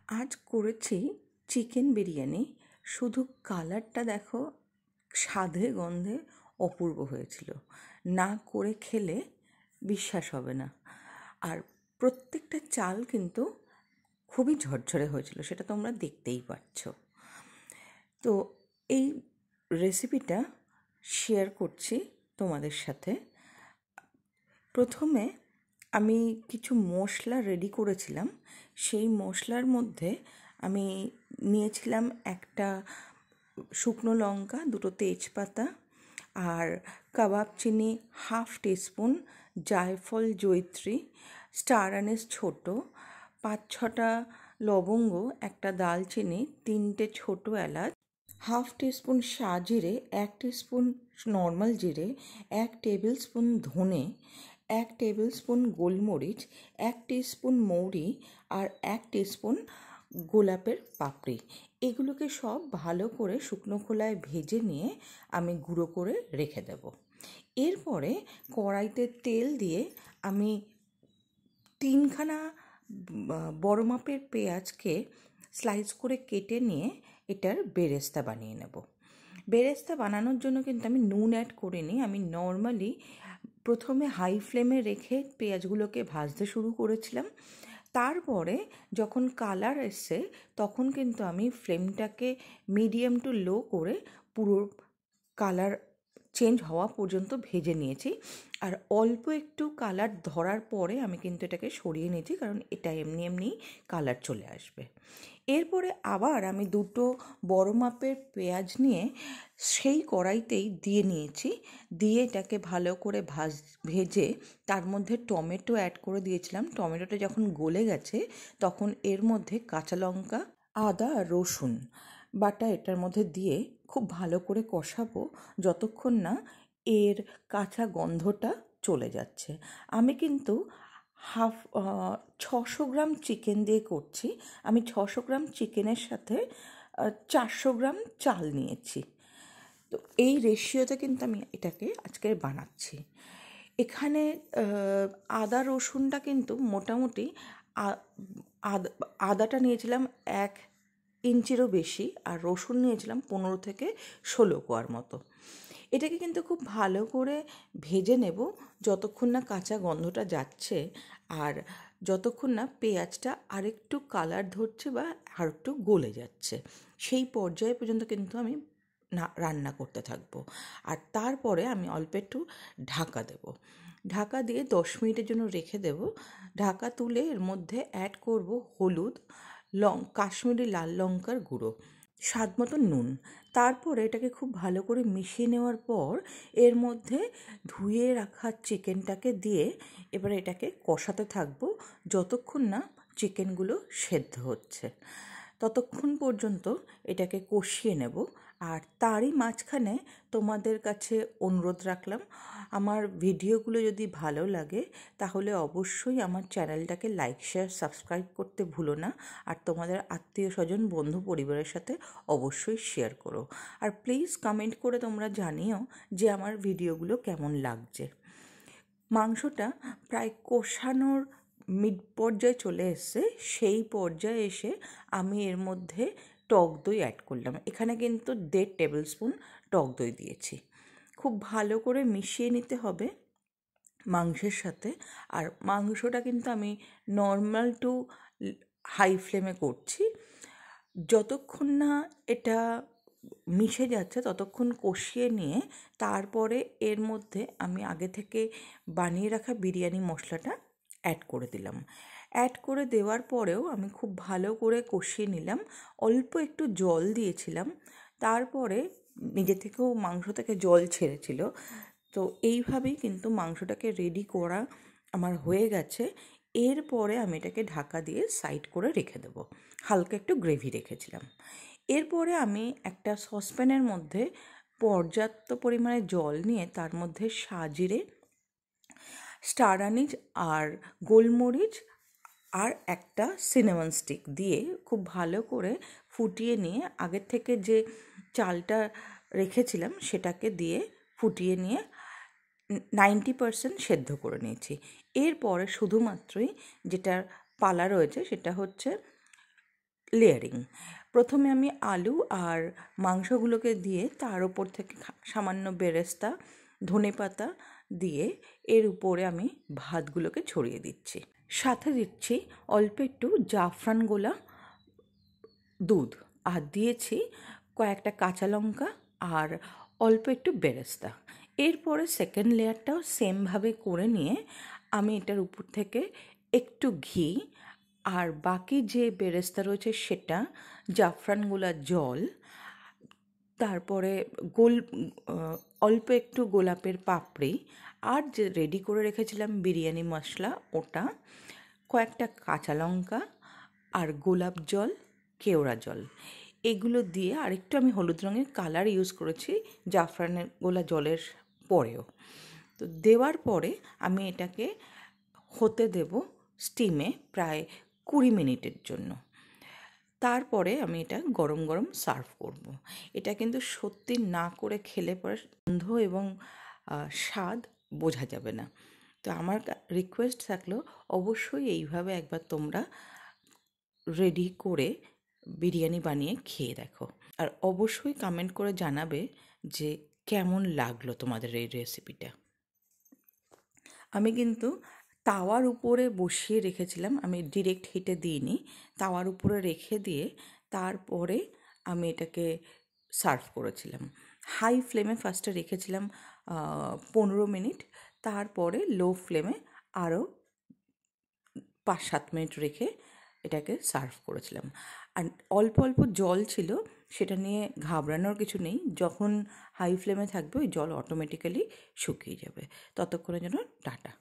আজ করেছি চিকেন বিরিয়ানি। শুধু কালারটা দেখো, স্বাদে গন্ধে অপূর্ব হয়েছিল। না করে খেলে বিশ্বাস হবে না। আর প্রত্যেকটা চাল কিন্তু খুবই ঝরঝরে হয়েছিল, সেটা তোমরা দেখতেই পাচ্ছ। তো এই রেসিপিটা শেয়ার করছি তোমাদের সাথে। প্রথমে আমি কিছু মশলা রেডি করেছিলাম। সেই মশলার মধ্যে আমি নিয়েছিলাম একটা শুকনো লঙ্কা, দুটো তেজপাতা, আর কাবাব চিনি হাফ টিস্পুন, জায়ফল জয়িত্রী, স্টার আনিস ছোটো, 5-6টা লবঙ্গ, একটা দালচিনি, 3টে ছোটো এলাচ, হাফ টিস্পুন সাজিরে, 1 টিস্পুন নর্মাল জিরে, 1 টেবিল স্পুন ধনে, 1 টেবিল স্পুন গোলমরিচ, 1 টিস্পুন মৌরি, আর 1 টিস্পুন গোলাপের পাপড়ি। এগুলোকে সব ভালো করে শুকনো খোলায় ভেজে নিয়ে আমি গুঁড়ো করে রেখে দেব। এরপরে কড়াইতে তেল দিয়ে আমি 3খানা বড় মাপের পেঁয়াজকে স্লাইস করে কেটে নিয়ে এটার বেরেস্তা বানিয়ে নেব। বেরেস্তা বানানোর জন্য কিন্তু আমি নুন অ্যাড করিনি। আমি নর্মালি প্রথমে হাই ফ্লেমে রেখে পেঁয়াজগুলোকে ভাজতে শুরু করেছিলাম। তারপরে যখন কালার এসছে তখন কিন্তু আমি ফ্লেমটাকে মিডিয়াম টু লো করে পুরো কালার চেঞ্জ হওয়া পর্যন্ত ভেজে নিয়েছি। আর অল্প একটু কালার ধরার পরে আমি কিন্তু এটাকে সরিয়ে নিয়েছি, কারণ এটা এমনি এমনি কালার চলে আসবে। এরপরে আবার আমি 2টো বড় মাপের পেঁয়াজ নিয়ে সেই কড়াইতেই দিয়ে নিয়েছি। দিয়ে এটাকে ভালো করে ভেজে তার মধ্যে টমেটো অ্যাড করে দিয়েছিলাম। টমেটোটা যখন গলে গেছে তখন এর মধ্যে কাঁচা লঙ্কা, আদা আর রসুন বাটা এটার মধ্যে দিয়ে খুব ভালো করে কষাবো যতক্ষণ না এর কাঁচা গন্ধটা চলে যাচ্ছে। আমি কিন্তু 600 গ্রাম চিকেন দিয়ে করছি। আমি 600 গ্রাম চিকেনের সাথে 400 গ্রাম চাল নিয়েছি। তো এই রেশিওতে কিন্তু আমি এটাকে আজকে বানাচ্ছি। এখানে আদা রসুনটা কিন্তু মোটামুটি আদাটা নিয়েছিলাম 1 ইঞ্চিরও বেশি, আর রসুন নিয়েছিলাম 15 থেকে 16 কোয়ার মতো। এটাকে কিন্তু খুব ভালো করে ভেজে নেব যতক্ষণ না কাঁচা গন্ধটা যাচ্ছে, আর যতক্ষণ না পেঁয়াজটা আরেকটু কালার ধরছে বা আরেকটু গলে যাচ্ছে। সেই পর্যায়ে পর্যন্ত কিন্তু আমি রান্না করতে থাকবো। আর তারপরে আমি অল্প একটু ঢাকা দেব। ঢাকা দিয়ে 10 মিনিটের জন্য রেখে দেব। ঢাকা তুলে এর মধ্যে অ্যাড করব হলুদ, কাশ্মীরি লাল লঙ্কার গুঁড়ো, স্বাদ মতো নুন। তারপরে এটাকে খুব ভালো করে মিশিয়ে নেওয়ার পর এর মধ্যে ধুয়ে রাখা চিকেনটাকে দিয়ে এবারে এটাকে কষাতে থাকবো যতক্ষণ না চিকেনগুলো সেদ্ধ হচ্ছে। ততক্ষণ পর্যন্ত এটাকে কষিয়ে নেব। আর তারই মাঝখানে তোমাদের কাছে অনুরোধ রাখলাম, আমার ভিডিওগুলো যদি ভালো লাগে তাহলে অবশ্যই আমার চ্যানেলটাকে লাইক শেয়ার সাবস্ক্রাইব করতে ভুলো না। আর তোমাদের আত্মীয় স্বজন বন্ধু পরিবারের সাথে অবশ্যই শেয়ার করো। আর প্লিজ কমেন্ট করে তোমরা জানিও যে আমার ভিডিওগুলো কেমন লাগছে। মাংসটা প্রায় কষানোর মিড পর্যায়ে চলে এসছে। সেই পর্যায়ে এসে আমি এর মধ্যে টক দই অ্যাড করলাম। এখানে কিন্তু 1.5 টেবিল স্পুন টক দই দিয়েছি। খুব ভালো করে মিশিয়ে নিতে হবে মাংসের সাথে। আর মাংসটা কিন্তু আমি নর্মাল টু হাই ফ্লেমে করছি। যতক্ষণ না এটা মিশে যাচ্ছে ততক্ষণ কষিয়ে নিয়ে তারপরে এর মধ্যে আমি আগে থেকে বানিয়ে রাখা বিরিয়ানি মশলাটা অ্যাড করে দিলাম। অ্যাড করে দেওয়ার পরেও আমি খুব ভালো করে কষিয়ে নিলাম। অল্প একটু জল দিয়েছিলাম, তারপরে নিজে থেকেও মাংস থেকে জল ছেড়েছিল। তো এইভাবেই কিন্তু মাংসটাকে রেডি করা আমার হয়ে গেছে। এরপরে আমি এটাকে ঢাকা দিয়ে সাইড করে রেখে দেবো। হালকা একটু গ্রেভি রেখেছিলাম। এরপরে আমি একটা সসপ্যানের মধ্যে পর্যাপ্ত পরিমাণে জল নিয়ে তার মধ্যে সাজিরে, স্টার আনিস আর গোলমরিচ আর একটা সিনেমন স্টিক দিয়ে খুব ভালো করে ফুটিয়ে নিয়ে আগের থেকে যে চালটা রেখেছিলাম সেটাকে দিয়ে ফুটিয়ে নিয়ে 90% সেদ্ধ করে নিয়েছি। এরপরে শুধুমাত্রই যেটা পালা রয়েছে সেটা হচ্ছে লেয়ারিং। প্রথমে আমি আলু আর মাংসগুলোকে দিয়ে তার ওপর থেকে সামান্য বেরেস্তা, ধনেপাতা দিয়ে এর উপরে আমি ভাতগুলোকে ছড়িয়ে দিচ্ছি। সাথে দিচ্ছি অল্প একটু জাফরান গোলা দুধ, আর দিয়েছি কয়েকটা কাঁচা লঙ্কা আর অল্প একটু বেরেস্তা। এরপরে সেকেন্ড লেয়ারটাও সেমভাবে করে নিয়ে আমি এটার উপর থেকে একটু ঘি আর বাকি যে বেরেস্তা রয়েছে সেটা, জাফরান গোলা জল, তারপরে অল্প একটু গোলাপের পাপড়ি, আর যে রেডি করে রেখেছিলাম বিরিয়ানি মশলা ওটা, কয়েকটা কাঁচা লঙ্কা আর গোলাপ জল, কেওড়া জল, এগুলো দিয়ে আরেকটু আমি হলুদ রঙের কালার ইউজ করেছি জাফরানের গোলা জলের পরেও। তো দেওয়ার পরে আমি এটাকে হতে দেব স্টিমে প্রায় 20 মিনিটের জন্য। তারপরে আমি এটা গরম গরম সার্ভ করব। এটা কিন্তু সত্যি না করে খেলে পরে গন্ধ এবং স্বাদ বোঝা যাবে না। তো আমার রিকোয়েস্ট থাকলো অবশ্যই এইভাবে একবার তোমরা রেডি করে বিরিয়ানি বানিয়ে খেয়ে দেখো, আর অবশ্যই কমেন্ট করে জানাবে যে কেমন লাগলো তোমাদের এই রেসিপিটা। আমি কিন্তু তাওয়ার উপরে বসিয়ে রেখেছিলাম, আমি ডিরেক্ট হিটে দিইনি, তাওয়ার উপরে রেখে দিয়ে তারপরে আমি এটাকে সার্ভ করেছিলাম। হাই ফ্লেমে ফার্স্টে রেখেছিলাম 15 মিনিট, তারপরে লো ফ্লেমে আরও 5-7 মিনিট রেখে এটাকে সার্ভ করেছিলাম। আর অল্প অল্প জল ছিল, সেটা নিয়ে ঘাবড়ানোর কিছু নেই, যখন হাই ফ্লেমে থাকবে ওই জল অটোমেটিক্যালি শুকিয়ে যাবে। ততক্ষণের জন্য টাটা।